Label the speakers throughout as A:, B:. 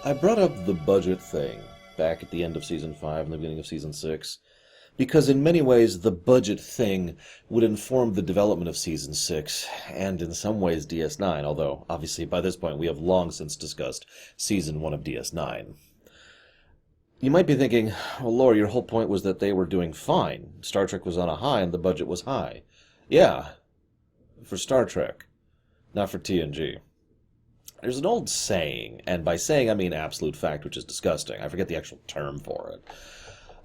A: I brought up the budget thing back at the end of Season 5 and the beginning of Season 6 because in many ways the budget thing would inform the development of Season 6 and in some ways DS9, although obviously by this point we have long since discussed Season 1 of DS9. You might be thinking, well, Laura, your whole point was that they were doing fine. Star Trek was on a high and the budget was high. Yeah, for Star Trek, not for TNG. There's an old saying, and by saying I mean absolute fact, which is disgusting. I forget the actual term for it.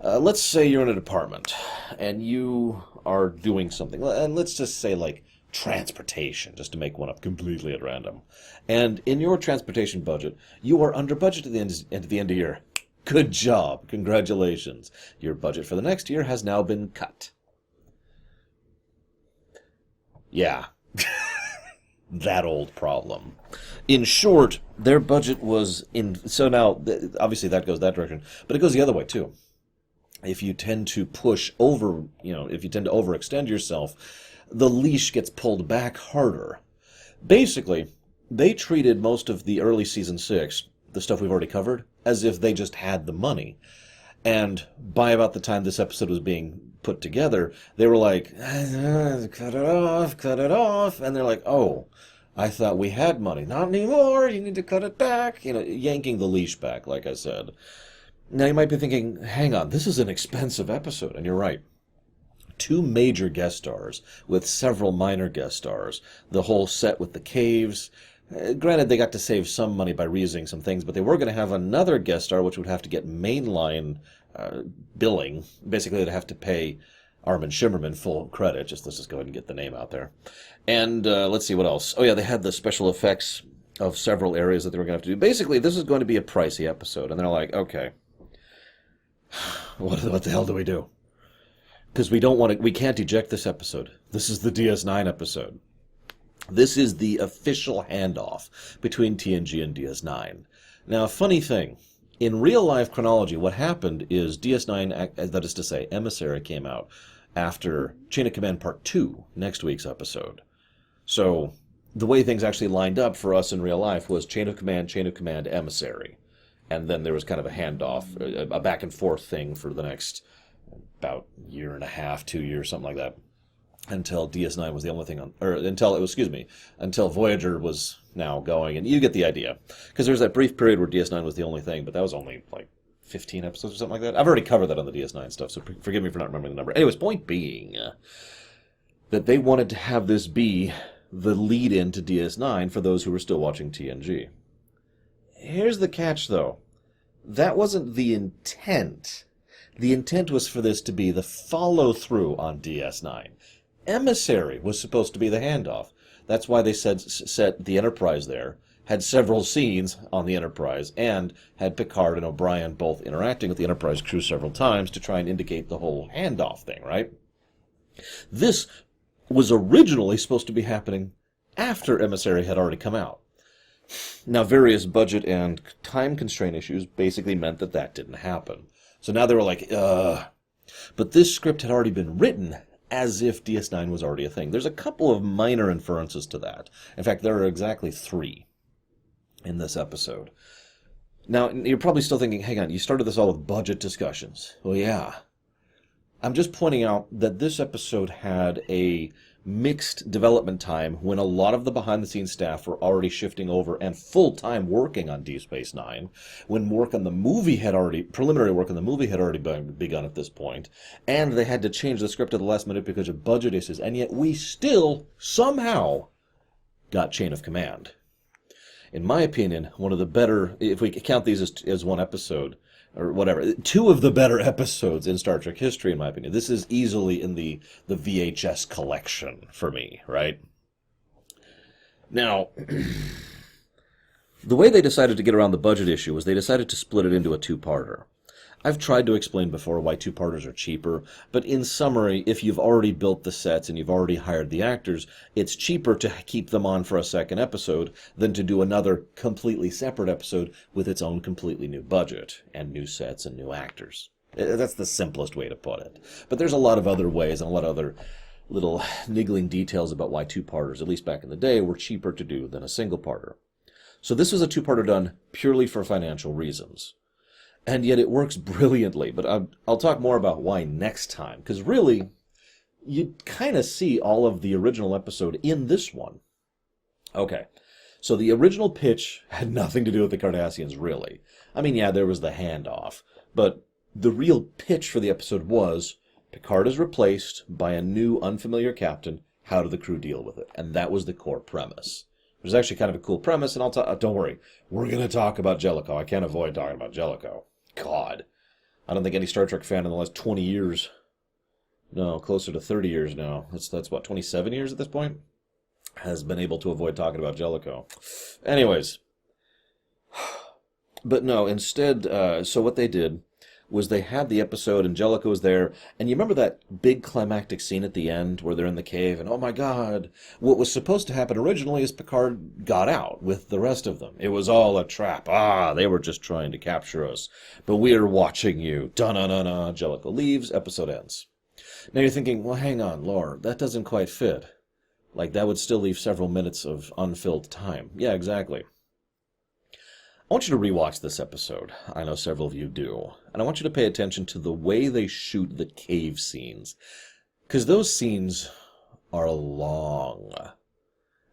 A: Let's say you're in a department, and you are doing something, and let's just say like transportation, just to make one up completely at random. And in your transportation budget, you are under budget at the end of the year. Good job. Congratulations. Your budget for the next year has now been cut. Yeah. That old problem. In short, their budget was in... So now, obviously that goes that direction, but it goes the other way too. If you tend to push over, if you tend to overextend yourself, the leash gets pulled back harder. Basically, they treated most of the early Season 6, the stuff we've already covered, as if they just had the money. And by about the time this episode was being put together, they were like, cut it off. And they're like, oh, I thought we had money. Not anymore. You need to cut it back. Yanking the leash back, like I said. Now you might be thinking, hang on, this is an expensive episode. And you're right. 2 major guest stars with several minor guest stars. The whole set with the caves. Granted, they got to save some money by reusing some things, but they were going to have another guest star, which would have to get mainline billing. Basically, they'd have to pay Armin Shimmerman full credit. Let's just go ahead and get the name out there. And let's see what else. Oh, yeah, they had the special effects of several areas that they were going to have to do. Basically, this is going to be a pricey episode. And they're like, okay, what the hell do we do? Because we can't eject this episode. This is the DS9 episode. This is the official handoff between TNG and DS9. Now, a funny thing, in real-life chronology, what happened is DS9, that is to say, Emissary came out after Chain of Command Part 2, next week's episode. So, the way things actually lined up for us in real life was Chain of Command, Emissary. And then there was kind of a handoff, a back-and-forth thing for the next about year and a half, 2 years, something like that. Until DS9 was the only thing until Voyager was now going, and you get the idea. Because there's that brief period where DS9 was the only thing, but that was only like 15 episodes or something like that. I've already covered that on the DS9 stuff, so forgive me for not remembering the number. Anyways, point being that they wanted to have this be the lead-in to DS9 for those who were still watching TNG. Here's the catch, though. That wasn't the intent. The intent was for this to be the follow-through on DS9. Emissary was supposed to be the handoff. That's why they set the Enterprise there, had several scenes on the Enterprise, and had Picard and O'Brien both interacting with the Enterprise crew several times to try and indicate the whole handoff thing, right? This was originally supposed to be happening after Emissary had already come out. Now, various budget and time constraint issues basically meant that didn't happen. So now they were like, But this script had already been written as if DS9 was already a thing. There's a couple of minor inferences to that. In fact, there are exactly 3 in this episode. Now, you're probably still thinking, hang on, you started this all with budget discussions. Well, yeah. I'm just pointing out that this episode had a mixed development time when a lot of the behind-the-scenes staff were already shifting over and full-time working on Deep Space Nine, when preliminary work on the movie had already begun at this point, and they had to change the script at the last minute because of budget issues, and yet we still, somehow, got Chain of Command. In my opinion, one of the better, if we count these as one episode, or whatever, 2 of the better episodes in Star Trek history, in my opinion. This is easily in the VHS collection for me, right? Now, the way they decided to get around the budget issue was they decided to split it into a 2-parter. I've tried to explain before why 2-parters are cheaper, but in summary, if you've already built the sets and you've already hired the actors, it's cheaper to keep them on for a second episode than to do another completely separate episode with its own completely new budget and new sets and new actors. That's the simplest way to put it. But there's a lot of other ways and a lot of other little niggling details about why 2-parters, at least back in the day, were cheaper to do than a single-parter. So this was a two-parter done purely for financial reasons. And yet it works brilliantly, but I'll talk more about why next time, because really, you kind of see all of the original episode in this one. Okay, so the original pitch had nothing to do with the Cardassians, really. I mean, yeah, there was the handoff, but the real pitch for the episode was Picard is replaced by a new unfamiliar captain. How do the crew deal with it? And that was the core premise. It was actually kind of a cool premise, and don't worry, we're going to talk about Jellicoe. I can't avoid talking about Jellicoe. God, I don't think any Star Trek fan in the last 20 years, no, closer to 30 years now, that's what, 27 years at this point, has been able to avoid talking about Jellicoe. Anyways, but no, instead, so what they did was they had the episode and Jellicoe was there, and you remember that big climactic scene at the end where they're in the cave, and oh my god, what was supposed to happen originally is Picard got out with the rest of them. It was all a trap. They were just trying to capture us, but we are watching you. Da-na-na-na. Jellicoe leaves, episode ends. Now you're thinking, well, hang on, Lore, that doesn't quite fit. Like, that would still leave several minutes of unfilled time. Yeah, exactly. I want you to rewatch this episode. I know several of you do. And I want you to pay attention to the way they shoot the cave scenes. Because those scenes are long.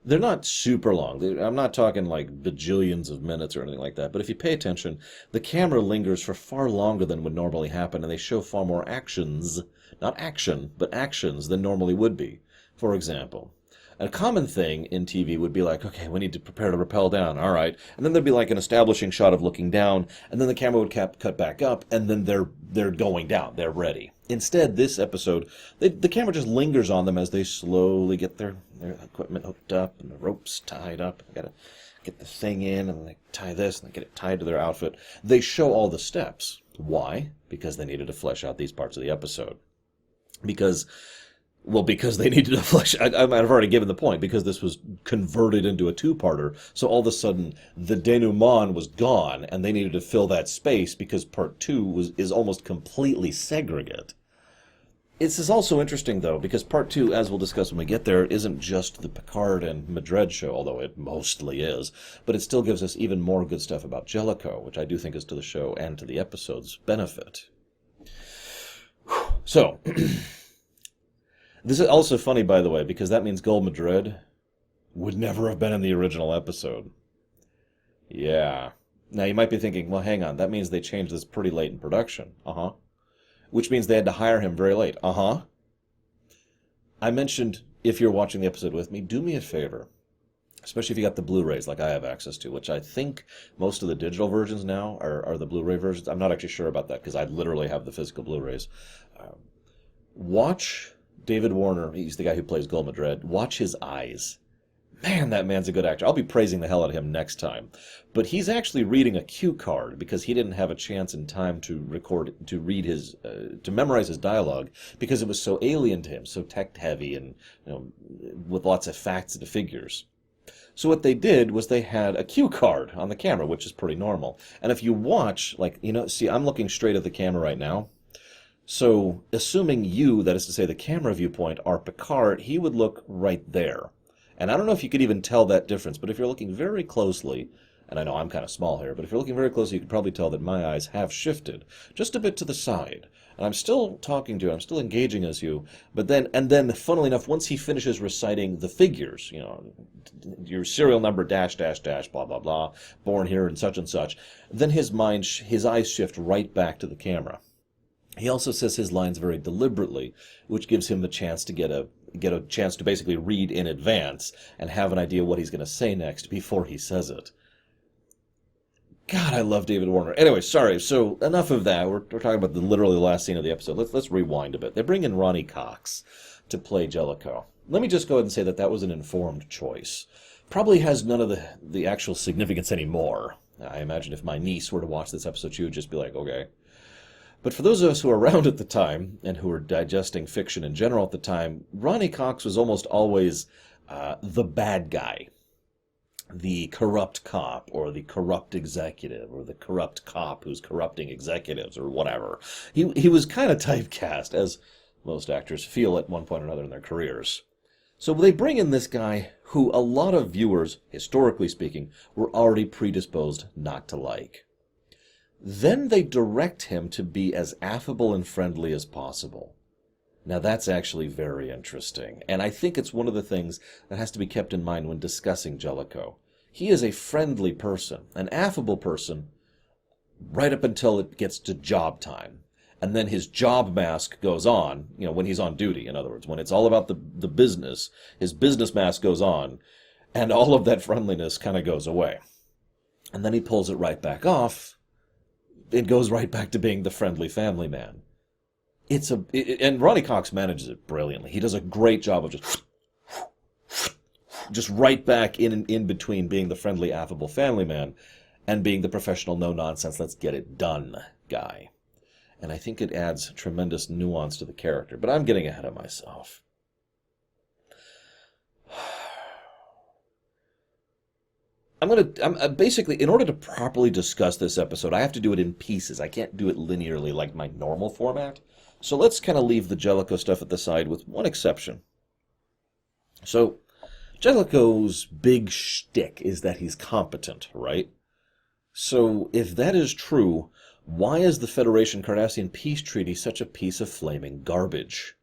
A: They're not super long. I'm not talking like bajillions of minutes or anything like that. But if you pay attention, the camera lingers for far longer than would normally happen. And they show far more actions. Not action, but actions than normally would be. For example, a common thing in TV would be like, okay, we need to prepare to rappel down, all right. And then there'd be like an establishing shot of looking down, and then the camera would cut back up, and then they're going down, they're ready. Instead, this episode, the camera just lingers on them as they slowly get their equipment hooked up, and the ropes tied up. They gotta get the thing in, and they tie this, and they get it tied to their outfit. They show all the steps. Why? Because they needed to flesh out these parts of the episode. Because they needed to flesh. I might have already given the point, because this was converted into a two-parter. So all of a sudden, the denouement was gone, and they needed to fill that space because part two is almost completely segregate. This is also interesting, though, because part two, as we'll discuss when we get there, isn't just the Picard and Madred show, although it mostly is, but it still gives us even more good stuff about Jellicoe, which I do think is to the show and to the episode's benefit. So, this is also funny, by the way, because that means Gul Madred would never have been in the original episode. Yeah. Now, you might be thinking, well, hang on, that means they changed this pretty late in production. Uh-huh. Which means they had to hire him very late. Uh-huh. I mentioned, if you're watching the episode with me, do me a favor. Especially if you got the Blu-rays like I have access to, which I think most of the digital versions now are the Blu-ray versions. I'm not actually sure about that, because I literally have the physical Blu-rays. Watch David Warner, he's the guy who plays Gul Madred. Watch his eyes. Man, that man's a good actor. I'll be praising the hell out of him next time. But he's actually reading a cue card because he didn't have a chance in time to memorize his dialogue because it was so alien to him, so tech-heavy and with lots of facts and figures. So what they did was they had a cue card on the camera, which is pretty normal. And if you watch, see, I'm looking straight at the camera right now. So, assuming you, that is to say the camera viewpoint, are Picard, he would look right there. And I don't know if you could even tell that difference, but if you're looking very closely, and I know I'm kind of small here, but if you're looking very closely, you could probably tell that my eyes have shifted just a bit to the side. And I'm still talking to you, I'm still engaging as you, but then, funnily enough, once he finishes reciting the figures, your serial number, dash, dash, dash, blah, blah, blah, born here and such, then his eyes shift right back to the camera. He also says his lines very deliberately, which gives him the chance to get a chance to basically read in advance and have an idea what he's going to say next before he says it. God, I love David Warner. Anyway, sorry. So enough of that. We're talking about literally the last scene of the episode. Let's rewind a bit. They bring in Ronnie Cox to play Jellicoe. Let me just go ahead and say that was an informed choice. Probably has none of the actual significance anymore. I imagine if my niece were to watch this episode, she would just be like, okay. But for those of us who were around at the time, and who were digesting fiction in general at the time, Ronnie Cox was almost always the bad guy. The corrupt cop, or the corrupt executive, or the corrupt cop who's corrupting executives, or whatever. He was kind of typecast, as most actors feel at one point or another in their careers. So they bring in this guy who a lot of viewers, historically speaking, were already predisposed not to like. Then they direct him to be as affable and friendly as possible. Now that's actually very interesting, and I think it's one of the things that has to be kept in mind when discussing Jellicoe. He is a friendly person, an affable person, right up until it gets to job time. And then his job mask goes on, when he's on duty, in other words. When it's all about the business, his business mask goes on, and all of that friendliness kind of goes away. And then he pulls it right back off. It goes right back to being the friendly family man. And Ronnie Cox manages it brilliantly. He does a great job of just right back in between being the friendly, affable family man and being the professional, no-nonsense, let's get it done guy. And I think it adds tremendous nuance to the character. But I'm getting ahead of myself. I'm basically, in order to properly discuss this episode, I have to do it in pieces. I can't do it linearly like my normal format. So let's kind of leave the Jellicoe stuff at the side with one exception. So, Jellicoe's big shtick is that he's competent, right? So, if that is true, why is the Federation-Cardassian peace treaty such a piece of flaming garbage?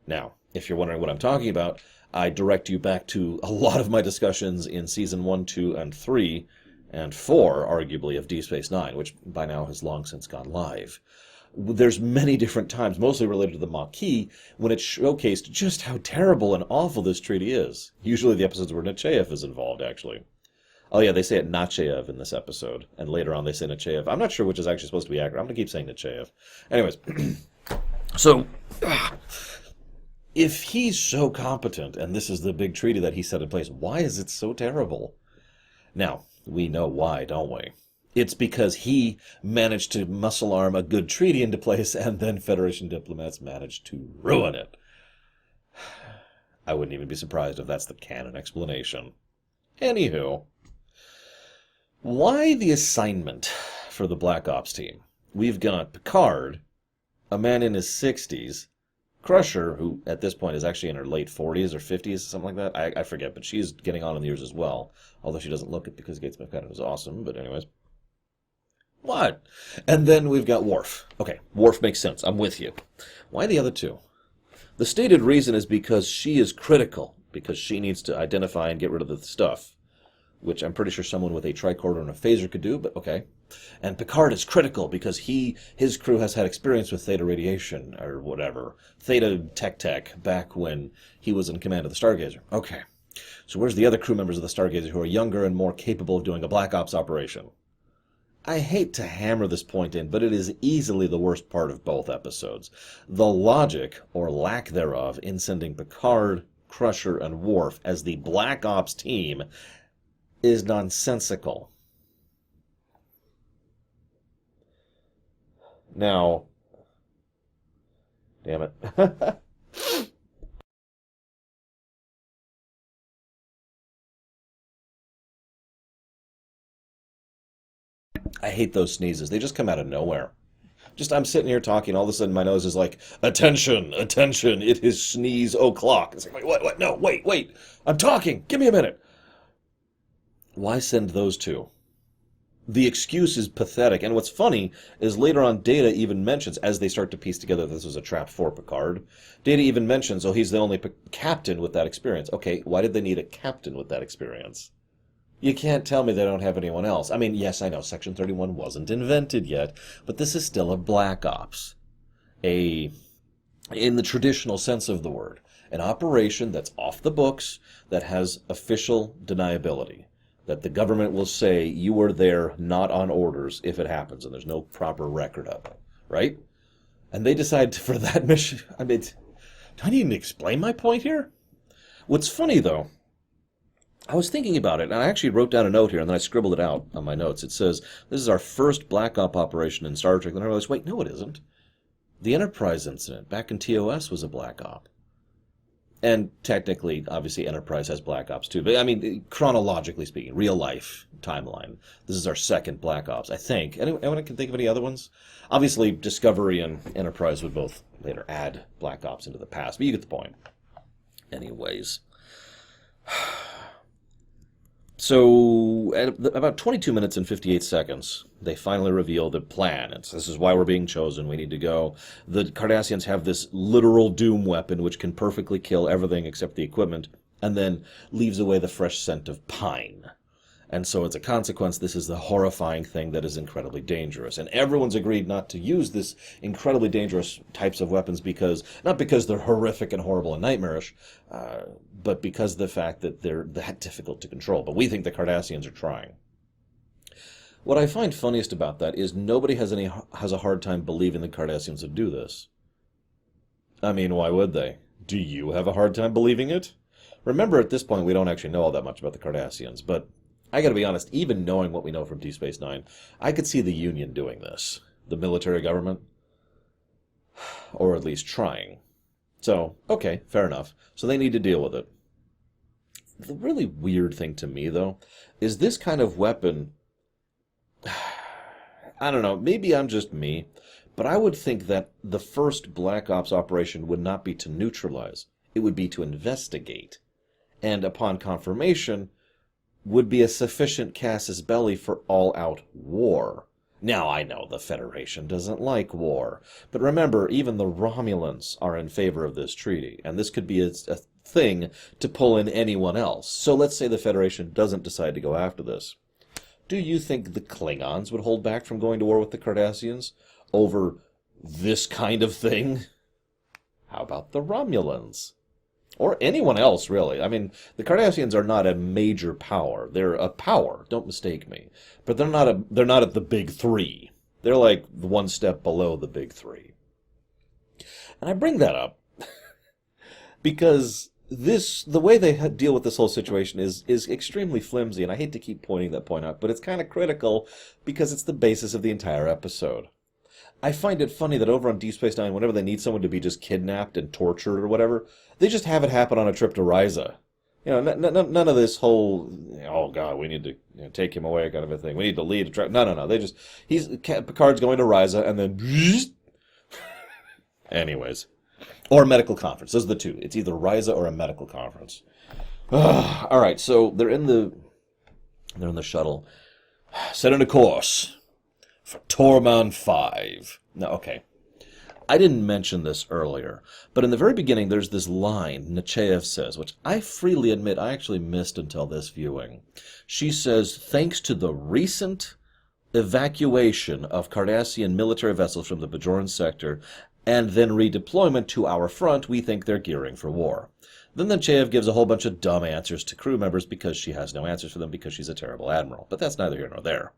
A: Now, if you're wondering what I'm talking about, I direct you back to a lot of my discussions in Season 1, 2, and 3, and 4, arguably, of Deep Space Nine, which by now has long since gone live. There's many different times, mostly related to the Maquis, when it showcased just how terrible and awful this treaty is. Usually the episodes where Nechayev is involved, actually. Oh yeah, they say it Nachayev in this episode, and later on they say Nechayev. I'm not sure which is actually supposed to be accurate. I'm going to keep saying Nechayev. Anyways, so, if he's so competent, and this is the big treaty that he set in place, why is it so terrible? Now, we know why, don't we? It's because he managed to muscle arm a good treaty into place, and then Federation diplomats managed to ruin it. I wouldn't even be surprised if that's the canon explanation. Anywho, why the assignment for the Black Ops team? We've got Picard, a man in his 60s, Crusher, who at this point is actually in her late 40s or 50s, something like that. I forget, but she's getting on in the years as well, although she doesn't look it because Gates McFadden is awesome, but anyways. What? And then we've got Worf. Okay, Worf makes sense. I'm with you. Why the other two? The stated reason is because she is critical, because she needs to identify and get rid of the stuff, which I'm pretty sure someone with a tricorder and a phaser could do, but okay. And Picard is critical because his crew has had experience with theta radiation, or whatever. Theta tech back when he was in command of the Stargazer. Okay. So where's the other crew members of the Stargazer who are younger and more capable of doing a Black Ops operation? I hate to hammer this point in, but it is easily the worst part of both episodes. The logic, or lack thereof, in sending Picard, Crusher, and Worf as the Black Ops team is nonsensical. Now, damn it. I hate those sneezes. They just come out of nowhere. I'm sitting here talking, all of a sudden my nose is like, attention, attention, it is sneeze o'clock. It's like, what, no, wait, I'm talking, give me a minute. Why send those two? The excuse is pathetic, and what's funny is later on Data even mentions, as they start to piece together this was a trap for Picard, Data even mentions, he's the only captain with that experience. Okay, why did they need a captain with that experience? You can't tell me they don't have anyone else. I mean, yes, I know Section 31 wasn't invented yet, but this is still a Black Ops. In the traditional sense of the word, an operation that's off the books, that has official deniability. That the government will say you were there not on orders if it happens, and there's no proper record of it, right? And they decide for that mission, I mean, do I need to explain my point here? What's funny, though, I was thinking about it, and I actually wrote down a note here, and then I scribbled it out on my notes. It says, this is our first Black Op operation in Star Trek. And I realized, wait, no it isn't. The Enterprise incident back in TOS was a Black Op. And technically, obviously, Enterprise has Black Ops too. But, I mean, chronologically speaking, real life timeline, this is our second Black Ops, I think. Anyone can think of any other ones? Obviously, Discovery and Enterprise would both later add Black Ops into the past, but you get the point. Anyways. So, at about 22 minutes and 58 seconds, they finally reveal the plan. This is why we're being chosen. We need to go. The Cardassians have this literal doom weapon which can perfectly kill everything except the equipment, and then leaves away the fresh scent of pine. And so, as a consequence, this is the horrifying thing that is incredibly dangerous. And everyone's agreed not to use this incredibly dangerous types of weapons not because they're horrific and horrible and nightmarish, but because of the fact that they're that difficult to control. But we think the Cardassians are trying. What I find funniest about that is nobody has a hard time believing the Cardassians would do this. I mean, why would they? Do you have a hard time believing it? Remember, at this point, we don't actually know all that much about the Cardassians, but I gotta be honest, even knowing what we know from Deep Space Nine, I could see the Union doing this. The military government. Or at least trying. So, okay, fair enough. So they need to deal with it. The really weird thing to me, though, is this kind of weapon... I don't know, maybe I'm just me, but I would think that the first Black Ops operation would not be to neutralize. It would be to investigate. And upon confirmation, would be a sufficient casus belli for all-out war. Now, I know the Federation doesn't like war, but remember, even the Romulans are in favor of this treaty, and this could be a thing to pull in anyone else. So let's say the Federation doesn't decide to go after this. Do you think the Klingons would hold back from going to war with the Cardassians over this kind of thing? How about the Romulans? Or anyone else, really. I mean, the Cardassians are not a major power. They're a power, don't mistake me. But they're not at the big three. They're like one step below the big three. And I bring that up because the way they deal with this whole situation is extremely flimsy, and I hate to keep pointing that point out, but it's kind of critical because it's the basis of the entire episode. I find it funny that over on Deep Space Nine, whenever they need someone to be just kidnapped and tortured or whatever, they just have it happen on a trip to Risa. You know, none of this whole, oh God, we need to take him away kind of a thing. We need to lead a trip. No. Picard's going to Risa and then, anyways, or a medical conference. Those are the two. It's either Risa or a medical conference. All right, so they're in the shuttle, setting a course for Torman 5. Now, okay, I didn't mention this earlier, but in the very beginning, there's this line Nechayev says, which I freely admit I actually missed until this viewing. She says, thanks to the recent evacuation of Cardassian military vessels from the Bajoran sector and then redeployment to our front, we think they're gearing for war. Then Nechayev gives a whole bunch of dumb answers to crew members because she has no answers for them because she's a terrible admiral. But that's neither here nor there.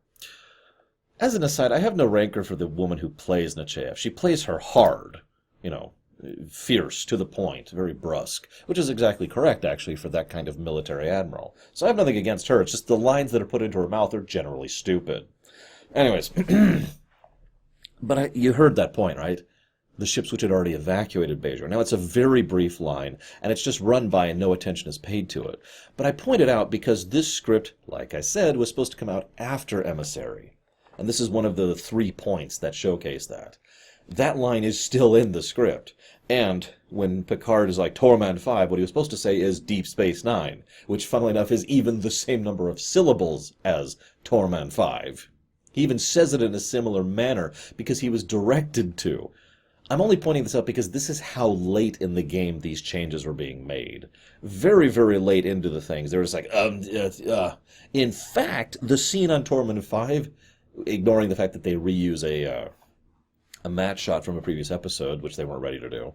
A: As an aside, I have no rancor for the woman who plays Nechayev. She plays her hard, fierce, to the point, very brusque, which is exactly correct, actually, for that kind of military admiral. So I have nothing against her. It's just the lines that are put into her mouth are generally stupid. Anyways, but you heard that point, right? The ships which had already evacuated Bajor. Now, it's a very brief line, and it's just run by and no attention is paid to it. But I point it out because this script, like I said, was supposed to come out after Emissary. And this is one of the 3 points that showcase that. That line is still in the script. And when Picard is like, Torman 5, what he was supposed to say is Deep Space Nine, which, funnily enough, is even the same number of syllables as Torman 5. He even says it in a similar manner because he was directed to. I'm only pointing this out because this is how late in the game these changes were being made. Very, very late into the things. They were just like, In fact, the scene on Torman 5, ignoring the fact that they reuse a match shot from a previous episode, which they weren't ready to do,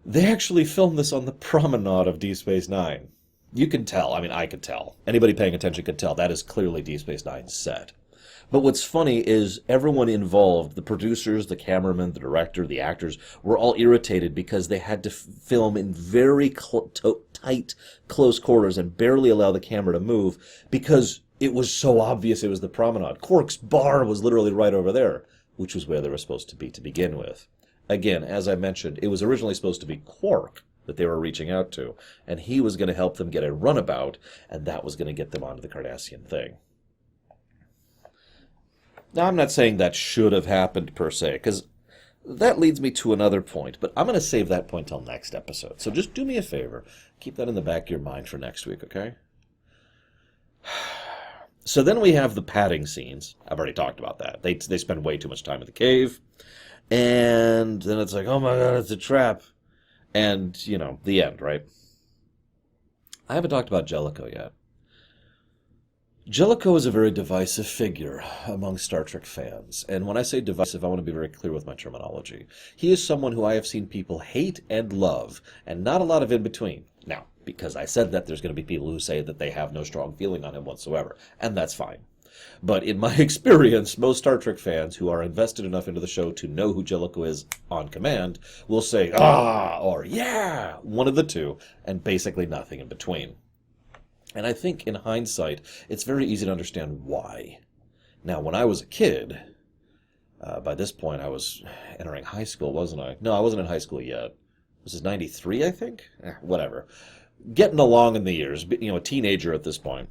A: they actually filmed this on the promenade of Deep Space Nine. You can tell. I mean, I could tell. Anybody paying attention could tell. That is clearly Deep Space Nine's set. But what's funny is everyone involved, the producers, the cameraman, the director, the actors, were all irritated because they had to film in very tight, close quarters and barely allow the camera to move because it was so obvious it was the promenade. Quark's bar was literally right over there, which was where they were supposed to be to begin with. Again, as I mentioned, it was originally supposed to be Quark that they were reaching out to, and he was going to help them get a runabout, and that was going to get them onto the Cardassian thing. Now, I'm not saying that should have happened, per se, because that leads me to another point, but I'm going to save that point till next episode. So just do me a favor. Keep that in the back of your mind for next week, okay? So then we have the padding scenes. I've already talked about that. They spend way too much time in the cave. And then it's like, oh my god, it's a trap. And, the end, right? I haven't talked about Jellicoe yet. Jellicoe is a very divisive figure among Star Trek fans. And when I say divisive, I want to be very clear with my terminology. He is someone who I have seen people hate and love, and not a lot of in between. Now, because I said that, there's going to be people who say that they have no strong feeling on him whatsoever, and that's fine. But in my experience, most Star Trek fans who are invested enough into the show to know who Jellicoe is on command will say, ah, or yeah, one of the two, and basically nothing in between. And I think, in hindsight, it's very easy to understand why. Now, when I was a kid, by this point I was entering high school, wasn't I? No, I wasn't in high school yet. This is 93, I think? Whatever. Getting along in the years, a teenager at this point.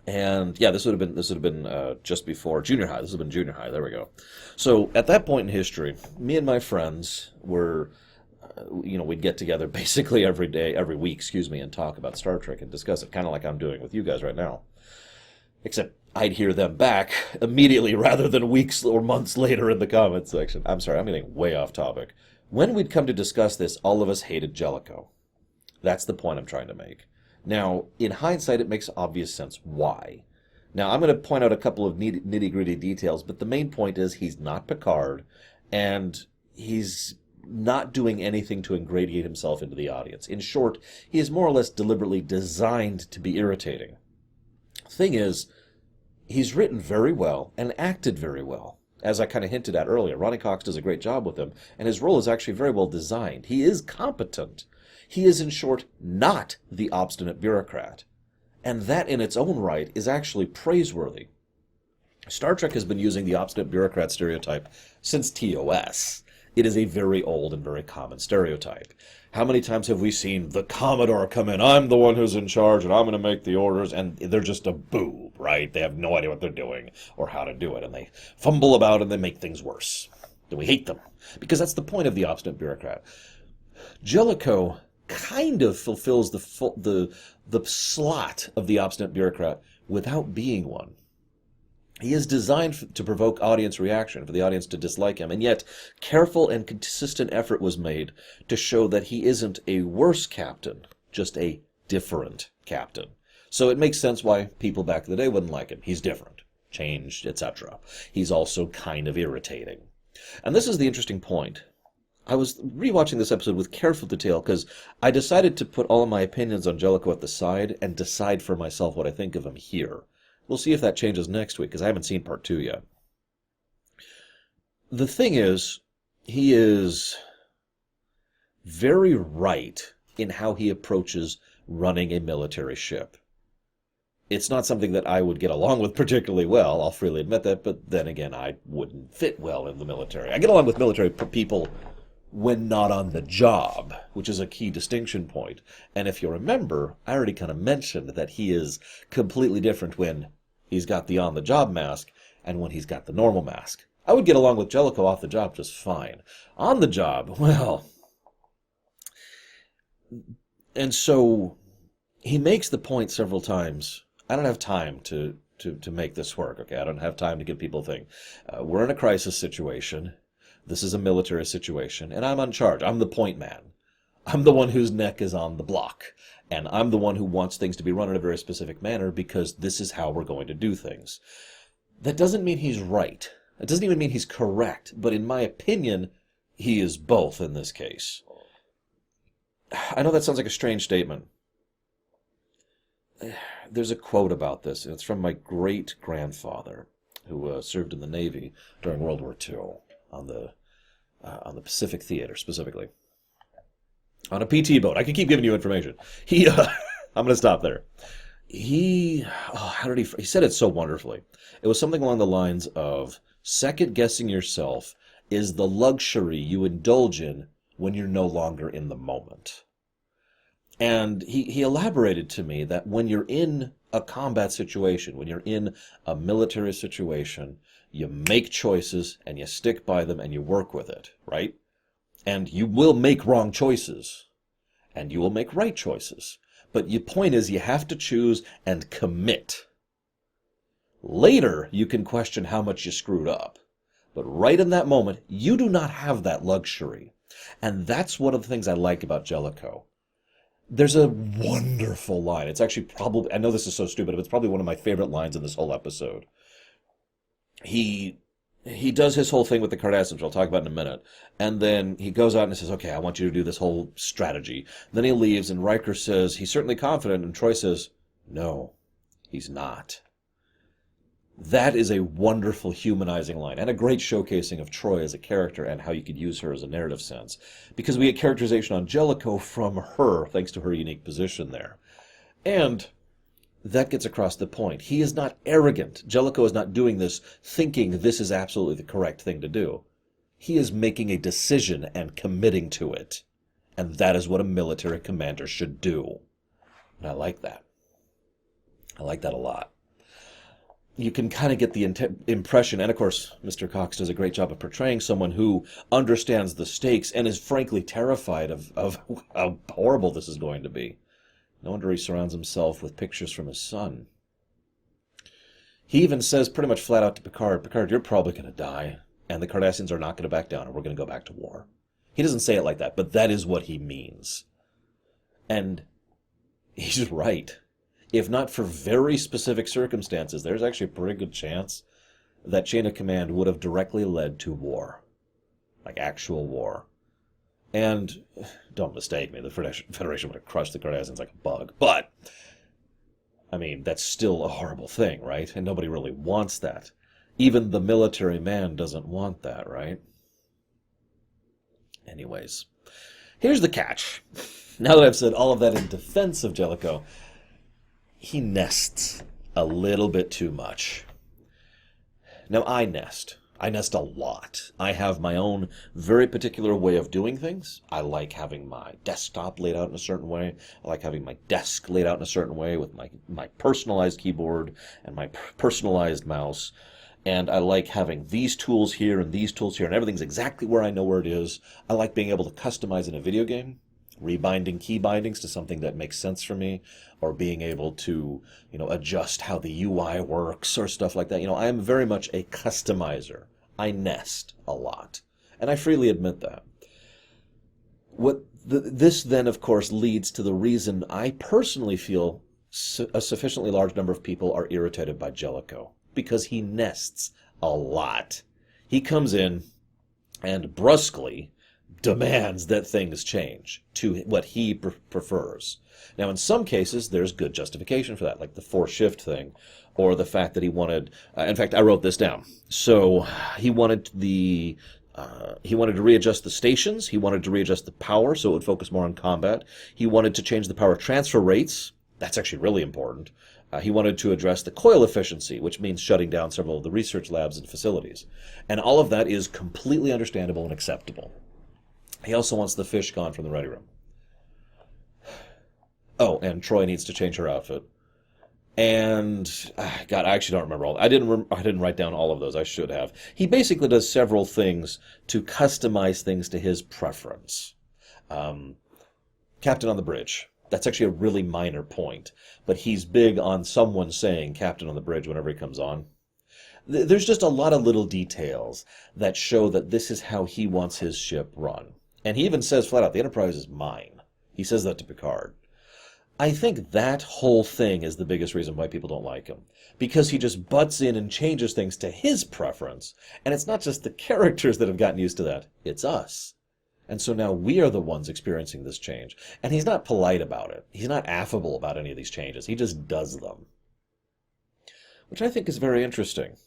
A: And, yeah, this would have been just before junior high. This would have been junior high. There we go. So, at that point in history, me and my friends were... we'd get together basically every week, and talk about Star Trek and discuss it, kind of like I'm doing with you guys right now. Except I'd hear them back immediately rather than weeks or months later in the comment section. I'm sorry, I'm getting way off topic. When we'd come to discuss this, all of us hated Jellicoe. That's the point I'm trying to make. Now, in hindsight, it makes obvious sense why. Now, I'm going to point out a couple of nitty-gritty details, but the main point is he's not Picard, and he's not doing anything to ingratiate himself into the audience. In short, he is more or less deliberately designed to be irritating. Thing is, he's written very well and acted very well. As I kind of hinted at earlier, Ronnie Cox does a great job with him, and his role is actually very well designed. He is competent. He is, in short, not the obstinate bureaucrat. And that in its own right is actually praiseworthy. Star Trek has been using the obstinate bureaucrat stereotype since TOS. It is a very old and very common stereotype. How many times have we seen the Commodore come in, I'm the one who's in charge, and I'm going to make the orders, and they're just a boob, right? They have no idea what they're doing or how to do it, and they fumble about and they make things worse. And we hate them, because that's the point of the obstinate bureaucrat. Jellicoe kind of fulfills the slot of the obstinate bureaucrat without being one. He is designed to provoke audience reaction, for the audience to dislike him, and yet careful and consistent effort was made to show that he isn't a worse captain, just a different captain. So it makes sense why people back in the day wouldn't like him. He's different, changed, etc. He's also kind of irritating. And this is the interesting point. I was rewatching this episode with careful detail because I decided to put all of my opinions on Jellicoe at the side and decide for myself what I think of him here. We'll see if that changes next week, because I haven't seen part 2 yet. The thing is, he is very right in how he approaches running a military ship. It's not something that I would get along with particularly well, I'll freely admit that, but then again, I wouldn't fit well in the military. I get along with military people when not on the job, which is a key distinction point. And if you remember, I already kind of mentioned that he is completely different when he's got the on-the-job mask and when he's got the normal mask. I would get along with Jellicoe off the job just fine. On the job, well... And so he makes the point several times, I don't have time to make this work, okay? I don't have time to give people a thing. We're in a crisis situation. This is a military situation, and I'm on charge. I'm the point man. I'm the one whose neck is on the block, and I'm the one who wants things to be run in a very specific manner because this is how we're going to do things. That doesn't mean he's right. It doesn't even mean he's correct, but in my opinion, he is both in this case. I know that sounds like a strange statement. There's a quote about this, and it's from my great-grandfather, who served in the Navy during World War II. On the Pacific Theater, specifically. On a PT boat. I can keep giving you information. I'm going to stop there. He said it so wonderfully. It was something along the lines of, second-guessing yourself is the luxury you indulge in when you're no longer in the moment. And he elaborated to me that when you're in a combat situation, when you're in a military situation, you make choices and you stick by them and you work with it, right? And you will make wrong choices and you will make right choices. But the point is you have to choose and commit. Later, you can question how much you screwed up. But right in that moment, you do not have that luxury. And that's one of the things I like about Jellicoe. There's a wonderful line. It's actually probably, I know this is so stupid, but it's probably one of my favorite lines in this whole episode. He does his whole thing with the Cardassians, which I'll talk about in a minute. And then he goes out and says, okay, I want you to do this whole strategy. Then he leaves, and Riker says, he's certainly confident, and Troy says, no, he's not. That is a wonderful humanizing line, and a great showcasing of Troy as a character and how you could use her as a narrative sense. Because we get characterization on Jellicoe from her, thanks to her unique position there. And that gets across the point. He is not arrogant. Jellicoe is not doing this thinking this is absolutely the correct thing to do. He is making a decision and committing to it. And that is what a military commander should do. And I like that. I like that a lot. You can kind of get the impression, and of course, Mr. Cox does a great job of portraying someone who understands the stakes and is frankly terrified of how horrible this is going to be. No wonder he surrounds himself with pictures from his son. He even says pretty much flat out to Picard, Picard, you're probably going to die, and the Cardassians are not going to back down, and we're going to go back to war. He doesn't say it like that, but that is what he means. And he's right. If not for very specific circumstances, there's actually a pretty good chance that chain of command would have directly led to war. Like actual war. And, don't mistake me, the Federation would have crushed the Cardassians like a bug. But, I mean, that's still a horrible thing, right? And nobody really wants that. Even the military man doesn't want that, right? Anyways, here's the catch. Now that I've said all of that in defense of Jellicoe, he nests a little bit too much. Now, I nest. I nest a lot. I have my own very particular way of doing things. I like having my desktop laid out in a certain way. I like having my desk laid out in a certain way with my personalized keyboard and my personalized mouse. And I like having these tools here and these tools here, and everything's exactly where I know where it is. I like being able to customize in a video game. Rebinding key bindings to something that makes sense for me, or being able to, adjust how the UI works or stuff like that. I am very much a customizer. I nest a lot, and I freely admit that. This then, of course, leads to the reason I personally feel a sufficiently large number of people are irritated by Jellicoe, because he nests a lot. He comes in and brusquely demands that things change to what he prefers. Now, in some cases, there's good justification for that, like the 4-shift thing, or the fact that he wanted, in fact, I wrote this down. So he wanted to readjust the stations. He wanted to readjust the power so it would focus more on combat. He wanted to change the power transfer rates. That's actually really important. He wanted to address the coil efficiency, which means shutting down several of the research labs and facilities. And all of that is completely understandable and acceptable. He also wants the fish gone from the ready room. Oh, and Troy needs to change her outfit. And, God, I actually don't remember all. I didn't write down all of those. I should have. He basically does several things to customize things to his preference. Captain on the bridge. That's actually a really minor point. But he's big on someone saying Captain on the bridge whenever he comes on. There's just a lot of little details that show that this is how he wants his ship run. And he even says flat out, the Enterprise is mine. He says that to Picard. I think that whole thing is the biggest reason why people don't like him. Because he just butts in and changes things to his preference. And it's not just the characters that have gotten used to that. It's us. And so now we are the ones experiencing this change. And he's not polite about it. He's not affable about any of these changes. He just does them. Which I think is very interesting.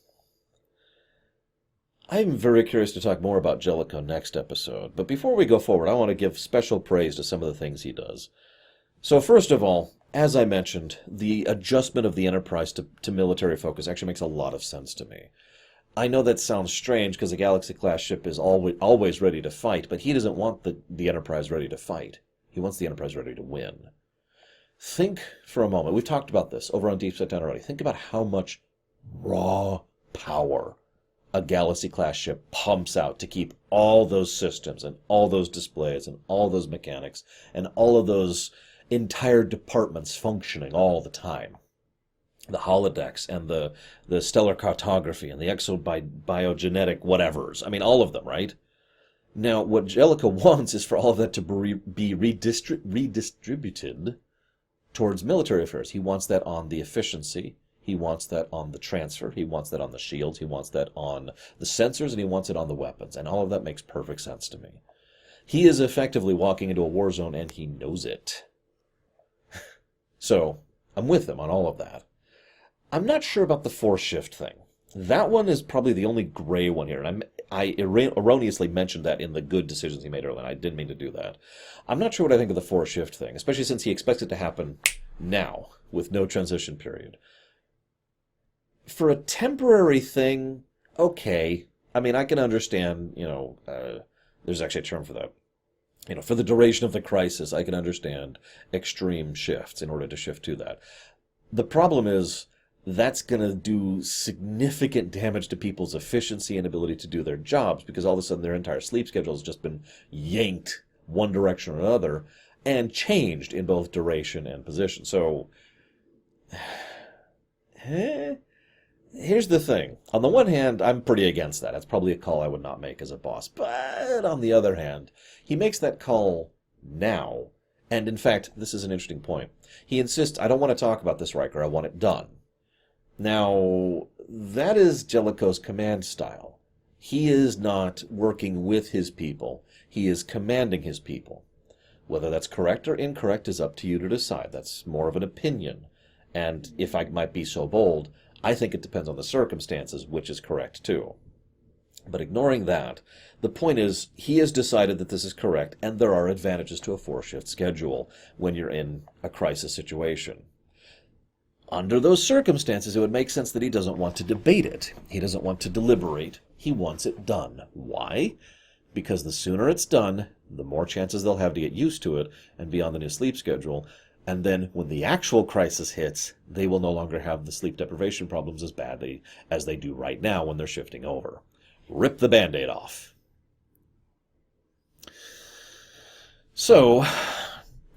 A: I'm very curious to talk more about Jellicoe next episode, but before we go forward, I want to give special praise to some of the things he does. So first of all, as I mentioned, the adjustment of the Enterprise to military focus actually makes a lot of sense to me. I know that sounds strange because a Galaxy-class ship is always ready to fight, but he doesn't want the Enterprise ready to fight. He wants the Enterprise ready to win. Think for a moment. We've talked about this over on Deep Set Down already. Think about how much raw power a Galaxy-class ship pumps out to keep all those systems and all those displays and all those mechanics and all of those entire departments functioning all the time. The holodecks and the stellar cartography and the exobiogenetic whatevers. I mean, all of them, right? Now, what Jellicoe wants is for all of that to be redistributed towards military affairs. He wants that on the efficiency. He wants that on the transfer. He wants that on the shields. He wants that on the sensors, and he wants it on the weapons. And all of that makes perfect sense to me. He is effectively walking into a war zone, and he knows it. So, I'm with him on all of that. I'm not sure about the force shift thing. That one is probably the only gray one here, and I erroneously mentioned that in the good decisions he made earlier, and I didn't mean to do that. I'm not sure what I think of the force shift thing, especially since he expects it to happen now, with no transition period. For a temporary thing, okay. I mean, I can understand, there's actually a term for that. For the duration of the crisis, I can understand extreme shifts in order to shift to that. The problem is, that's going to do significant damage to people's efficiency and ability to do their jobs, because all of a sudden their entire sleep schedule has just been yanked one direction or another and changed in both duration and position. So, here's the thing. On the one hand, I'm pretty against that. That's probably a call I would not make as a boss. But on the other hand, he makes that call now. And in fact, this is an interesting point. He insists, I don't want to talk about this, Riker. I want it done. Now, that is Jellicoe's command style. He is not working with his people. He is commanding his people. Whether that's correct or incorrect is up to you to decide. That's more of an opinion. And if I might be so bold, I think it depends on the circumstances, which is correct too. But ignoring that, the point is, he has decided that this is correct, and there are advantages to a 4-shift schedule when you're in a crisis situation. Under those circumstances, it would make sense that he doesn't want to debate it. He doesn't want to deliberate. He wants it done. Why? Because the sooner it's done, the more chances they'll have to get used to it and be on the new sleep schedule. And then when the actual crisis hits, they will no longer have the sleep deprivation problems as badly as they do right now when they're shifting over. Rip the Band-Aid off. So,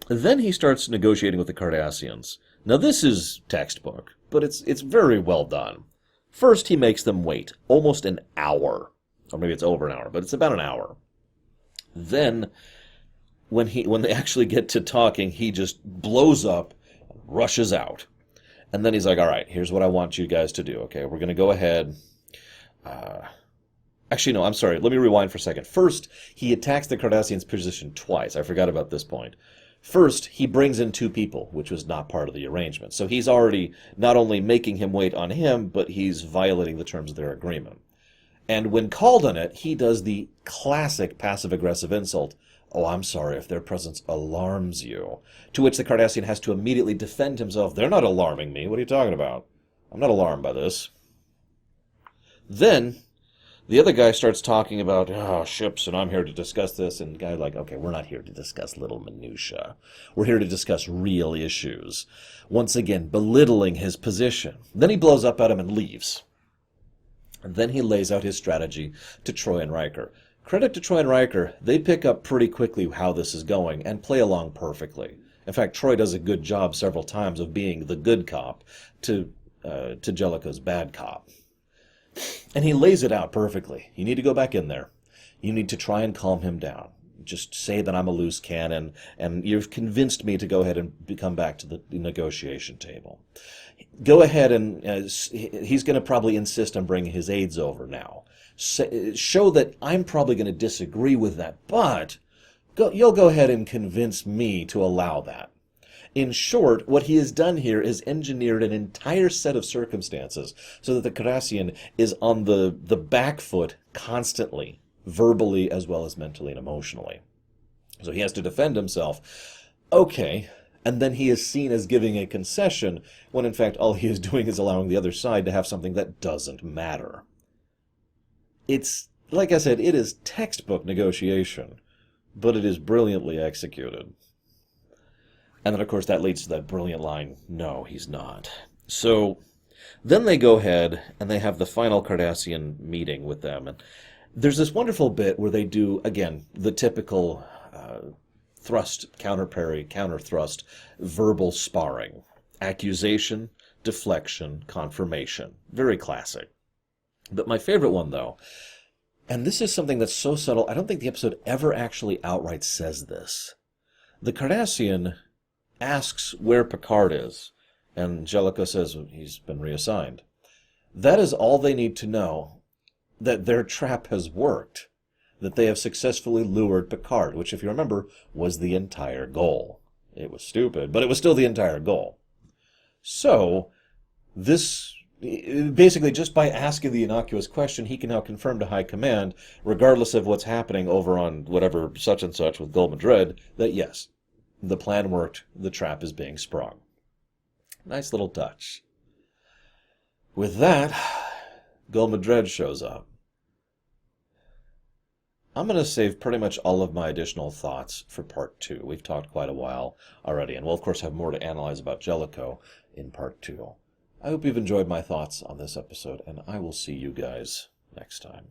A: then he starts negotiating with the Cardassians. Now this is textbook, but it's very well done. First, he makes them wait almost an hour. Or maybe it's over an hour, but it's about an hour. Then, when they actually get to talking, he just blows up, rushes out. And then he's like, all right, here's what I want you guys to do. Okay, we're going to go ahead. Actually, no, I'm sorry. Let me rewind for a second. First, he attacks the Cardassians' position twice. I forgot about this point. First, he brings in 2 people, which was not part of the arrangement. So he's already not only making him wait on him, but he's violating the terms of their agreement. And when called on it, he does the classic passive-aggressive insult, "Oh, I'm sorry if their presence alarms you." To which the Cardassian has to immediately defend himself. "They're not alarming me. What are you talking about? I'm not alarmed by this." Then the other guy starts talking about ships, and I'm here to discuss this. And the guy's like, okay, we're not here to discuss little minutia. We're here to discuss real issues. Once again, belittling his position. Then he blows up at him and leaves. And then he lays out his strategy to Troy and Riker. Credit to Troy and Riker, they pick up pretty quickly how this is going and play along perfectly. In fact, Troy does a good job several times of being the good cop to Jellicoe's bad cop. And he lays it out perfectly. You need to go back in there. You need to try and calm him down. Just say that I'm a loose cannon, and you've convinced me to go ahead and come back to the negotiation table. Go ahead and he's going to probably insist on bringing his aides over now. Show that I'm probably going to disagree with that, but you'll go ahead and convince me to allow that. In short, what he has done here is engineered an entire set of circumstances so that the Cardassian is on the back foot constantly, verbally as well as mentally and emotionally. So he has to defend himself. Okay, and then he is seen as giving a concession when in fact all he is doing is allowing the other side to have something that doesn't matter. It's, like I said, it is textbook negotiation, but it is brilliantly executed. And then, of course, that leads to that brilliant line, no, he's not. So then they go ahead and they have the final Cardassian meeting with them. And there's this wonderful bit where they do, again, the typical thrust, counter parry, counter thrust, verbal sparring. Accusation, deflection, confirmation. Very classic. But my favorite one, though, and this is something that's so subtle, I don't think the episode ever actually outright says this. The Cardassian asks where Picard is, and Jellicoe says he's been reassigned. That is all they need to know, that their trap has worked, that they have successfully lured Picard, which, if you remember, was the entire goal. It was stupid, but it was still the entire goal. So, this, basically, just by asking the innocuous question, he can now confirm to High Command, regardless of what's happening over on whatever such and such with Gul Madrid, that yes, the plan worked, the trap is being sprung. Nice little touch. With that, Gul Madrid shows up. I'm going to save pretty much all of my additional thoughts for part 2. We've talked quite a while already, and we'll of course have more to analyze about Jellicoe in part 2. I hope you've enjoyed my thoughts on this episode, and I will see you guys next time.